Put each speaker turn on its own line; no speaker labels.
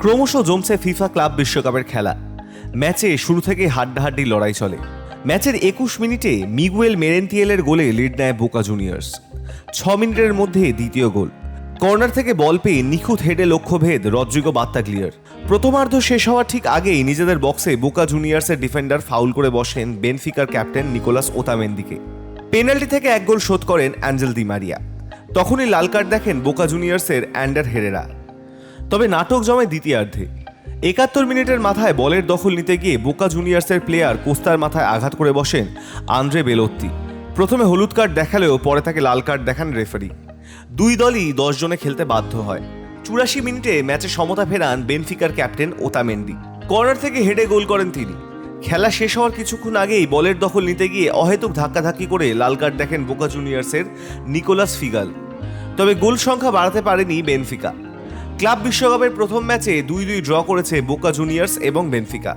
ক্রমশ জমছে FIFA club বিশ্বকাপের খেলা। ম্যাচে শুরু থেকে হাড্ডাহাড্ডি লড়াই চলে। ম্যাচের 21 মিনিটে মিগুয়েল মেরেন্টিয়েলের গোলে লিড নেয় বোকা জুনিয়র্স। 6 মিনিটের মধ্যে দ্বিতীয় গোল। কর্নার থেকে বল পেয়ে নিখুঁত হেডে লক্ষ্যভেদ রদ্রিগো বাত্তাগ্লিয়ার। প্রথমার্ধ শেষ হওয়ার ঠিক আগেই নিজেদের বক্সে বোকা জুনিয়র্সের ডিফেন্ডার ফাউল করে বসেন বেনফিকার ক্যাপ্টেন নিকোলাস ওতামেন্দিকে। পেনাল্টি থেকে এক গোল শোধ করেন অ্যাঞ্জেল দি মারিয়া। তখনই লাল কার্ড দেখেন বোকা জুনিয়র্সের অ্যান্ডার হেরেরা। তবে নাটক জমে দ্বিতীয়ার্ধে। 71 মিনিটের মাথায় বলের দখল নিতে গিয়ে বোকা জুনিয়র্সের প্লেয়ার কোস্তার মাথায় আঘাত করে বসেন আন্দ্রে বেলোত্তি। প্রথমে হলুদ কার্ড দেখালেও পরে তাকে লাল কার্ড দেখান রেফারি। দুই দলই 10 জনে খেলতে বাধ্য হয়। 84 মিনিটে ম্যাচে সমতা ফেরান বেনফিকার ক্যাপ্টেন ওতামেন্দি। কর্নার থেকে হেডে গোল করেন তিনি। খেলা শেষ হওয়ার কিছুক্ষণ আগেই বলের দখল নিতে গিয়ে অহেতুক ধাক্কাধাক্কি করে লাল কার্ড দেখেন বোকা জুনিয়র্সের নিকোলাস ফিগাল। তবে গোল সংখ্যা বাড়াতে পারেনি বেনফিকা। ক্লাব বিশ্বকাপের প্রথম ম্যাচে 2-2 ড্র করেছে বোকা জুনিয়র্স এবং বেনফিকা।